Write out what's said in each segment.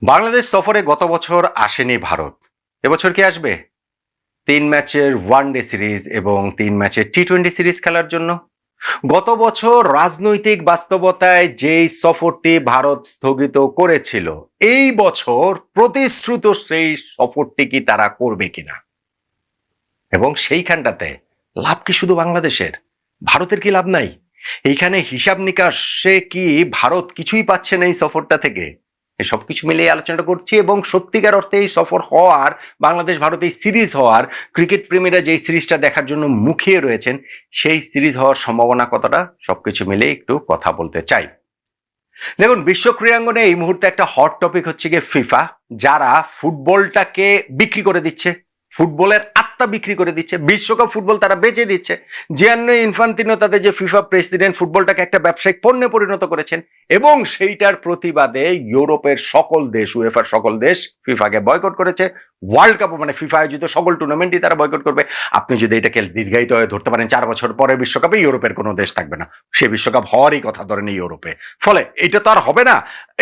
বাংলাদেশ সফরে গত বছর আসেনি ভারত। এবছর কি আসবে? 3 ম্যাচের ওয়ানডে সিরিজ এবং 3 ম্যাচের টি-20 সিরিজ খেলার জন্য। গত বছর রাজনৈতিক বাস্তবতায় যেই সফরটি ভারত স্থগিত করেছিল, এই বছর প্রতিশ্রুত সেই সফরটি কি তারা করবে কিনা, এবং সেইখানটাতে লাভ কি শুধু বাংলাদেশের? ভারতের কি লাভ নাই? এইখানে হিসাব নিকাশে কি ভারত কিছুই পাচ্ছে না এই সফরটা থেকে? এই সবকিছু মিলিয়ে আলোচনা করছি, এবং সত্যিকার অর্থে এই সফর হওয়ার, বাংলাদেশ ভারত এই সিরিজ হওয়ার, ক্রিকেট প্রেমীরা যেই সিরিজটা দেখার জন্য মুখিয়ে রয়েছেন, সেই সিরিজ হওয়ার সম্ভাবনা কতটা, সবকিছু মিলিয়ে একটু কথা বলতে চাই। দেখুন, বিশ্ব ক্রীড়াঙ্গনে এই মুহূর্তে একটা হট টপিক হচ্ছে গিয়ে ফিফা, যারা ফুটবলটাকে বিক্রি করে দিচ্ছে, ফুটবলের আত্মা বিক্রি করে দিচ্ছে, বিশ্বকাপ ফুটবল তারা বেচে দিচ্ছে। জিয়ান্নি ইনফান্তিনো, তাদের যে ফিফা প্রেসিডেন্ট, ফুটবলটাকে একটা ব্যবসায়িক পণ্যে পরিণত করেছেন, এবং সেইটার প্রতিবাদে ইউরোপের সকল দেশ, উয়েফার সকল দেশ ফিফাকে বয়কট করেছে। ওয়ার্ল্ড কাপ মানে ফিফা আয়োজিত সকল টুর্নামেন্টই তারা বয়কট করবে। আপনি যদি এটাকে দীর্ঘায়িত হয়ে ধরতে পারেন, 4 বছর পরে বিশ্বকাপে ইউরোপের কোনো দেশ থাকবে না, সে বিশ্বকাপ হওয়ারই কথা ধরেন ইউরোপে। ফলে এটা তো আর হবে না।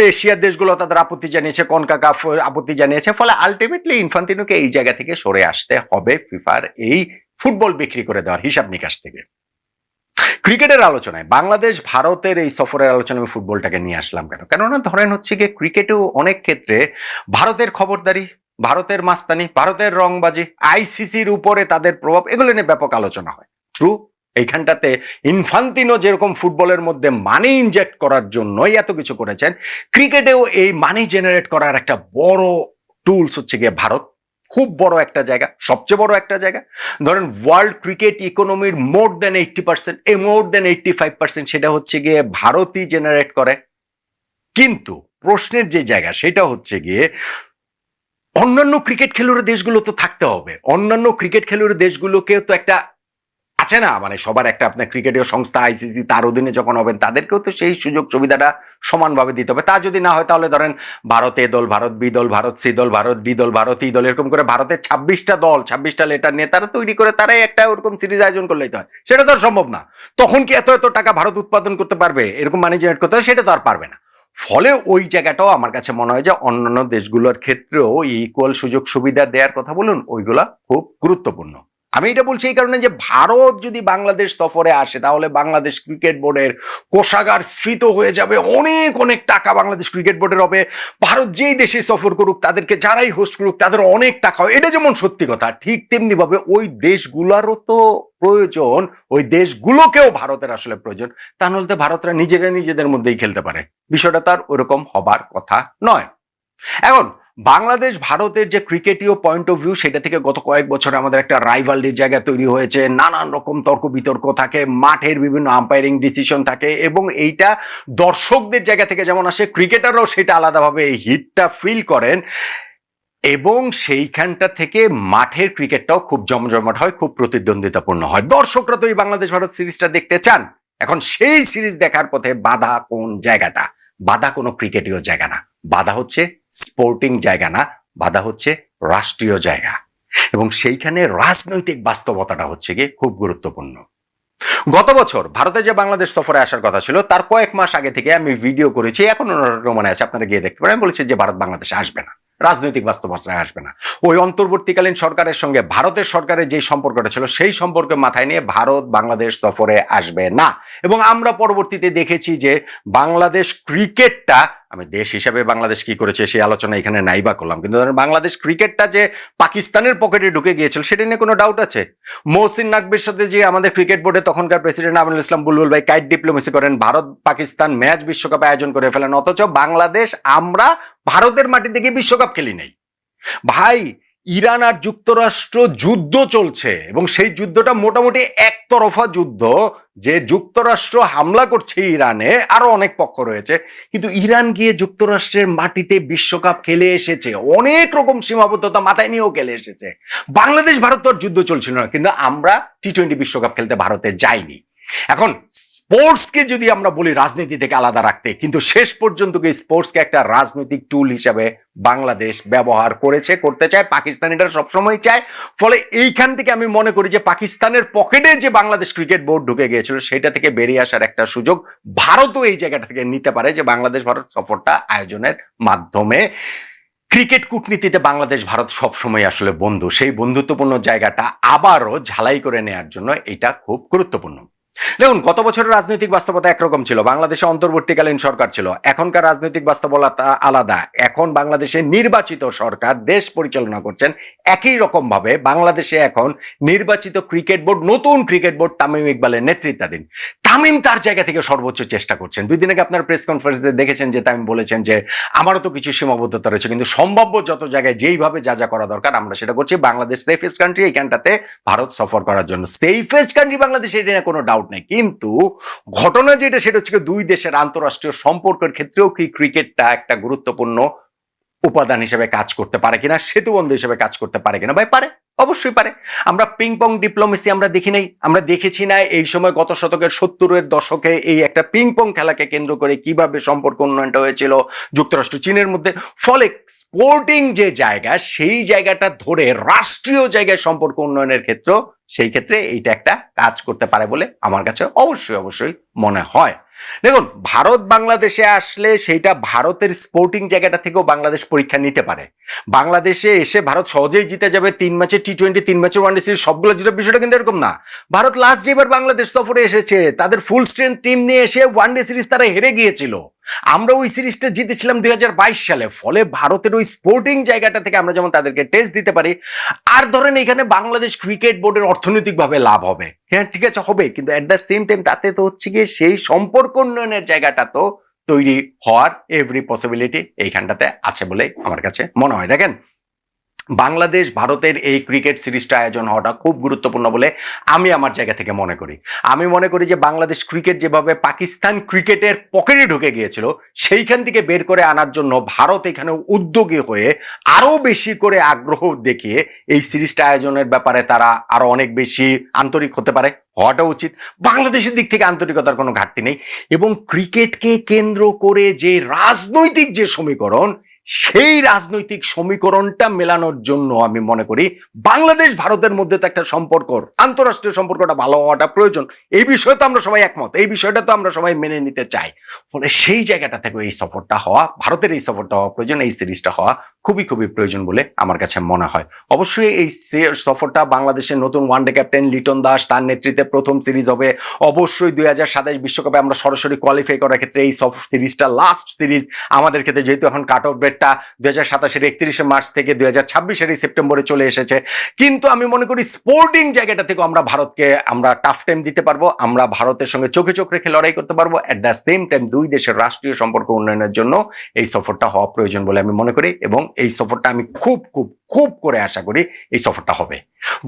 এশিয়ার দেশগুলো তাদের আপত্তি জানিয়েছে, কনকাকাফ আপত্তি জানিয়েছে। ফলে আলটিমেটলি ইনফান্তিনোকে এই জায়গা থেকে সরে আসতে হবে, ফিফার এই ফুটবল বিক্রি করে দেওয়ার হিসাব নিকাশ থেকে। ক্রিকেটের আলোচনায় বাংলাদেশ ভারতের এই সফরের আলোচনায় আমি ফুটবলটাকে নিয়ে আসলাম কেন? কেননা ধরেন হচ্ছে গিয়ে ক্রিকেটেও অনেক ক্ষেত্রে ভারতের খবরদারি, ভারতের মাস্তানি, ভারতের রংবাজি, আইসিসির উপরে তাদের প্রভাব, এগুলো নিয়ে ব্যাপক আলোচনা হয়। ট্রু, এইখানটাতে ইনফান্তিনো যেরকম ফুটবলের মধ্যে মানি ইনজেক্ট করার জন্যই এত কিছু করেছেন, ক্রিকেটেও এই মানি জেনারেট করার একটা বড় টুলস হচ্ছে গিয়ে ভারত। খুব বড় একটা জায়গা, সবচেয়ে বড় একটা জায়গা। ধরেন ওয়ার্ল্ড ক্রিকেট ইকোনমির মোর দেন 80%, মোর দেন 85% সেটা হচ্ছে গিয়ে ভারতই জেনারেট করে। কিন্তু প্রশ্নের যে জায়গা সেটা হচ্ছে গিয়ে, অন্যান্য ক্রিকেট খেলুড়ে দেশগুলো তো থাকতে হবে, অন্যান্য ক্রিকেট খেলুড়ে দেশগুলোকেও তো একটা আছে না, মানে সবার একটা আপনার ক্রিকেটীয় সংস্থা আইসিসি, তার অধীনে যখন হবেন তাদেরকেও তো সেই সুযোগ সুবিধাটা সমানভাবে দিতে হবে। তা যদি না হয় তাহলে ধরেন ভারত এ দল, ভারত বি দল, ভারত সি দল, ভারত ডি দল, ভারত ই দল, এরকম করে ভারতের 26টা দল, 26টা লেটার নিয়ে তারা তৈরি করে তারাই একটা ওরকম সিরিজ আয়োজন করলেই তো হয়। সেটা তো আর সম্ভব না। তখন কি এত এত টাকা ভারত উৎপাদন করতে পারবে, এরকম মানি জেনারেট করতে হবে? সেটা তো আর পারবে না। ফলে ওই জায়গাটাও আমার কাছে মনে হয় যে অন্যান্য দেশগুলোর ক্ষেত্রেও ইকুয়াল সুযোগ সুবিধা দেওয়ার কথা বলুন, ওইগুলা খুব গুরুত্বপূর্ণ। আমি এটা বলছি এই কারণে যে ভারত যদি বাংলাদেশ সফরে আসে, তাহলে বাংলাদেশ ক্রিকেট বোর্ডের কোষাগার স্ফীত হয়ে যাবে, অনেক অনেক টাকা বাংলাদেশ ক্রিকেট বোর্ডের হবে। ভারত যেই দেশে সফর করুক, তাদেরকে যারাই হোস্ট করুক, তাদের অনেক টাকা হয়। এটা যেমন সত্যি কথা, ঠিক তেমনি ভাবে ওই দেশগুলোরও তো প্রয়োজন, ওই দেশগুলোকেও ভারতের আসলে প্রয়োজন। তা নাহলে তো ভারতরা নিজেদের মধ্যেই খেলতে পারে। বিষয়টা তার ওরকম হবার কথা নয়। এখন বাংলাদেশ ভারতের যে ক্রিকেটীয় পয়েন্ট অফ ভিউ, সেটা থেকে গত কয়েক বছরে আমাদের একটা রাইভালরির জায়গা তৈরি হয়েছে, নানান রকম তর্ক বিতর্ক থাকে, মাঠের বিভিন্ন আম্পায়ারিং ডিসিশন থাকে, এবং এইটা দর্শকদের জায়গা থেকে যেমন আসে, ক্রিকেটাররাও সেটা আলাদাভাবে এই হিটটা ফিল করেন, এবং সেইখানটা থেকে মাঠের ক্রিকেটটাও খুব জমজমাট হয়, খুব প্রতিদ্বন্দ্বিতাপূর্ণ হয়। দর্শকরা তো এই বাংলাদেশ ভারত সিরিজটা দেখতে চান। এখন সেই সিরিজ দেখার পথে বাধা কোন জায়গাটা? বাধা কোনো ক্রিকেটীয় জায়গা না, বাধা হচ্ছে স্পোর্টিং জায়গা না, বাধা হচ্ছে রাষ্ট্রীয় জায়গা, এবং সেইখানে রাজনৈতিক বাস্তবতাটা হচ্ছে গিয়ে খুব গুরুত্বপূর্ণ। গত বছর ভারতে যে বাংলাদেশ সফরে আসার কথা ছিল, তার কয়েক মাস আগে থেকে আমি ভিডিও করেছি, এখনো মনে আছে, আপনারা গিয়ে দেখতে পারেন। আমি বলেছি যে ভারত বাংলাদেশে আসবে না, রাজনৈতিক বাস্তবতায় আসবে না। ওই অন্তর্বর্তীকালীন সরকারের সঙ্গে ভারতের সরকারের যে সম্পর্কটা ছিল, সেই সম্পর্কে মাথায় নিয়ে ভারত বাংলাদেশ সফরে আসবে না। এবং আমরা পরবর্তীতে দেখেছি যে বাংলাদেশ ক্রিকেটটা, আমি দেশ হিসাবে বাংলাদেশ কি করেছে সেই আলোচনা এখানে নাইবা করলাম, কিন্তু বাংলাদেশ ক্রিকেটটা যে পাকিস্তানের পকেটে ঢুকে গিয়েছিল, সেটা নিয়ে কোনো ডাউট আছে? মহসিন নাকবির সাথে যে আমাদের ক্রিকেট বোর্ডে তখনকার প্রেসিডেন্ট আমিনুল ইসলাম বুলবুল ভাই কাইট ডিপ্লোমেসি করেন, ভারত পাকিস্তান ম্যাচ বিশ্বকাপ আয়োজন করে ফেলেন, অথচ বাংলাদেশ, আমরা ভারতের মাটি থেকে বিশ্বকাপ খেলি নাই। ভাই, ইরান আর যুক্তরাষ্ট্র যুদ্ধ চলছে, এবং সেই যুদ্ধটা মোটামুটি একতরফা যুদ্ধ, যে যুক্তরাষ্ট্র হামলা করছে ইরানে, আরো অনেক পক্ষ রয়েছে, কিন্তু ইরান গিয়ে যুক্তরাষ্ট্রের মাটিতে বিশ্বকাপ খেলে এসেছে, অনেক রকম সীমাবদ্ধতা মাথায় নিয়েও খেলে এসেছে। বাংলাদেশ ভারত তো যুদ্ধ চলছিল না, কিন্তু আমরা টি-20 বিশ্বকাপ খেলতে ভারতে যাইনি। এখন স্পোর্টসকে যদি আমরা বলি রাজনীতি থেকে আলাদা রাখতে, কিন্তু শেষ পর্যন্ত কি স্পোর্টসকে একটা রাজনৈতিক টুল হিসাবে বাংলাদেশ ব্যবহার করেছে, করতে চায়, পাকিস্তানিরা সবসময় চায়। ফলে এইখান থেকে আমি মনে করি যে পাকিস্তানের পকেটে যে বাংলাদেশ ক্রিকেট বোর্ড ঢুকে গিয়েছিল, সেটা থেকে বেরিয়ে আসার একটা সুযোগ ভারতও এই জায়গাটা থেকে নিতে পারে, যে বাংলাদেশ ভারত সফরটা আয়োজনের মাধ্যমে ক্রিকেট কূটনীতিতে বাংলাদেশ ভারত সবসময় আসলে বন্ধু, সেই বন্ধুত্বপূর্ণ জায়গাটা আবারও ঝালাই করে নেওয়ার জন্য এটা খুব গুরুত্বপূর্ণ। দেখুন, গত বছরের রাজনৈতিক বাস্তবতা একরকম ছিল, বাংলাদেশে অন্তর্বর্তীকালীন সরকার ছিল। এখনকার রাজনৈতিক বাস্তবতা আলাদা। এখন বাংলাদেশে নির্বাচিত সরকার দেশ পরিচালনা করছেন। একই রকম ভাবে বাংলাদেশে এখন নির্বাচিত ক্রিকেট বোর্ড, নতুন ক্রিকেট বোর্ড তামিম ইকবালের নেতৃত্বাধীন। তামিম তার জায়গা থেকে সর্বোচ্চ চেষ্টা করছেন। 2 দিন আগে আপনার প্রেস কনফারেন্সে দেখেছেন যে তামিম বলেছেন যে আমারও তো কিছু সীমাবদ্ধতা রয়েছে, কিন্তু সম্ভাব্য যত জায়গায় যেইভাবে যা যা করা দরকার আমরা সেটা করছি। বাংলাদেশ সেফেস্ট কান্ট্রি, এইখানটাতে ভারত সফর করার জন্য সেফেস্ট কান্ট্রি বাংলাদেশ, এটা নিয়ে কোনো ডাউট নেই। কিন্তু ঘটনা যেটা, সেটা হচ্ছে দুই দেশের আন্তঃরাষ্ট্রীয় সম্পর্কের ক্ষেত্রেও কি ক্রিকেটটা একটা গুরুত্বপূর্ণ উপাদান হিসেবে কাজ করতে পারে কিনা, সেতুবন্ধ হিসেবে কাজ করতে পারে কিনা? ভাই পারে, অবশ্যই পারে। আমরা পিং পং ডিপ্লোমেসি আমরা দেখি নাই, আমরা দেখেছি না এই সময় গত শতকের 70-এর দশকে এই একটা পিং পং খেলাকে কেন্দ্র করে কিভাবে সম্পর্ক উন্নয়নটা হয়েছিল যুক্তরাষ্ট্র চীনের মধ্যে। ফলে স্পোর্টিং যে জায়গা, সেই জায়গাটা ধরে রাষ্ট্রীয় জায়গায় সম্পর্ক উন্নয়নের ক্ষেত্র, সেই ক্ষেত্রে এইটা একটা কাজ করতে পারে বলে আমার কাছে অবশ্যই অবশ্যই মনে হয়। দেখুন, ভারত বাংলাদেশে আসলে সেইটা ভারতের স্পোর্টিং জায়গাটা থেকেও বাংলাদেশ পরীক্ষা নিতে পারে। বাংলাদেশে এসে ভারত সহজেই জিতে যাবে 3 ম্যাচে টি-20, 3 ম্যাচে ওয়ানডে সিরিজ সবগুলো জিতে, বিষয়টা কিন্তু এরকম না। ভারত লাস্ট যেবার বাংলাদেশ সফরে এসেছে তাদের ফুল স্ট্রেংথ টিম নিয়ে এসে ওয়ানডে সিরিজ তারা হেরে গিয়েছিল। আমরা ওই সিরিজটা জিতেছিলাম 2022 সালে। ফলে ভারতের ওই স্পোর্টিং জায়গাটা থেকে আমরা যেমন তাদেরকে টেস্ট দিতে পারি, আর ধরেন এখানে বাংলাদেশ ক্রিকেট বোর্ডের অর্থনৈতিকভাবে লাভ হবে, হ্যাঁ ঠিক আছে হবে, কিন্তু এট দ্য সেম টাইম তাতে তো হচ্ছে গিয়ে সেই সম্পর্ক উন্নয়নের জায়গাটা তো তৈরি হওয়ার এভরি পসিবিলিটি এইখানটাতে আছে বলে আমার কাছে মনে হয়। দেখেন, বাংলাদেশ ভারতের এই ক্রিকেট সিরিজটা আয়োজন হওয়াটা খুব গুরুত্বপূর্ণ বলে আমি আমার জায়গা থেকে মনে করি। আমি মনে করি যে বাংলাদেশ ক্রিকেট যেভাবে পাকিস্তান ক্রিকেটের পকেটে ঢুকে গিয়েছিল, সেইখান থেকে বের করে আনার জন্য ভারত এখানে উদ্যোগী হয়ে আরো বেশি করে আগ্রহ দেখিয়ে এই সিরিজটা আয়োজনের ব্যাপারে তারা আরো অনেক বেশি আন্তরিক হতে পারে, হওয়াটা উচিত। বাংলাদেশের দিক থেকে আন্তরিকতার কোনো ঘাটতি নেই, এবং ক্রিকেটকে কেন্দ্র করে যে রাজনৈতিক যে সমীকরণ, সেই রাজনৈতিক সমীকরণটা মেলানোর জন্য আমি মনে করি বাংলাদেশ ভারতের মধ্যে তো একটা সম্পর্ক, আন্তঃরাষ্ট্রীয় সম্পর্কটা ভালো হওয়াটা প্রয়োজন। এই বিষয়ে তো আমরা সবাই একমত, এই বিষয়টা তো আমরা সবাই মেনে নিতে চাই। ফলে সেই জায়গাটা থেকে এই সফরটা হওয়া, ভারতের এই সফরটা হওয়া প্রয়োজন, এই সিরিজটা হওয়া খুবই খুবই প্রয়োজন বলে আমার কাছে মনে হয়। অবশ্যই এই সফরটা বাংলাদেশের নতুন ওয়ানডে ক্যাপ্টেন লিটন দাস, তার নেতৃত্বে প্রথম সিরিজ হবে। অবশ্যই 2027 বিশ্বকাপে আমরা সরাসরি কোয়ালিফাই করার ক্ষেত্রে এই সিরিজটা লাস্ট সিরিজ আমাদের ক্ষেত্রে, যেহেতু এখন কাট অফ ডেটটা 2027-এর 31শে মার্চ থেকে 2026-এর সেপ্টেম্বরে চলে এসেছে। কিন্তু আমি মনে করি স্পোর্টিং জায়গাটা থেকে আমরা ভারতকে আমরা টাফ টাইম দিতে পারবো, আমরা ভারতের সঙ্গে চোখে চোখ রেখে লড়াই করতে পারবো। এট দ্য সেম টাইম দুই দেশের রাষ্ট্রীয় সম্পর্ক উন্নয়নের জন্য এই সফরটা হওয়া প্রয়োজন বলে আমি মনে করি, এবং এই সফরটা আমি খুব খুব খুব করে আশা করি এই সফরটা হবে।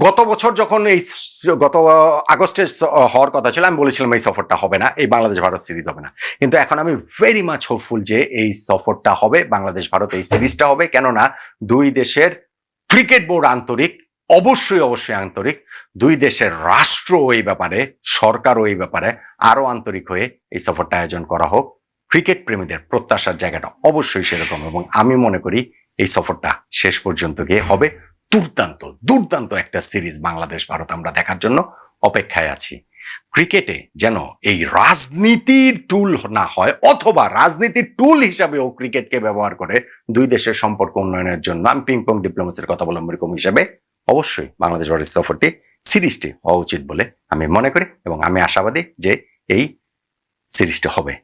গত বছর যখন গত আগস্টে হওয়ার কথা ছিল, আমি বলেছিলাম এই সফরটা হবে না, এই বাংলাদেশ ভারত সিরিজ হবে না। কিন্তু এখন আমি ভেরি মাচ হোপফুল যে এই সফরটা হবে, বাংলাদেশ ভারত এই সিরিজটা হবে। কেননা দুই দেশের ক্রিকেট বোর্ড আন্তরিক, অবশ্যই অবশ্যই আন্তরিক। দুই দেশের রাষ্ট্র এই ব্যাপারে, সরকারও এই ব্যাপারে আরো আন্তরিক হয়ে এই সফরটা আয়োজন করা হোক। ক্রিকেট প্রেমীদের প্রত্যাশার জায়গাটা অবশ্যই সেরকম, এবং আমি মনে করি এই সফরটা শেষ পর্যন্ত গিয়ে হবে দুর্দান্ত দুর্দান্ত একটা সিরিজ বাংলাদেশ ভারত আমরা দেখার জন্য অপেক্ষায় আছি। ক্রিকেটে যেন এই রাজনীতির টুল না হয়, অথবা রাজনীতির টুল হিসাবেও ক্রিকেটকে ব্যবহার করে দুই দেশের সম্পর্ক উন্নয়নের জন্য, আমি পিং পং ডিপ্লোমেসির কথা বললাম, এরকম হিসাবে অবশ্যই বাংলাদেশ ভারত সফরটি সিরিজটি হওয়া উচিত বলে আমি মনে করি, এবং আমি আশাবাদী যে এই সিরিজটা হবে।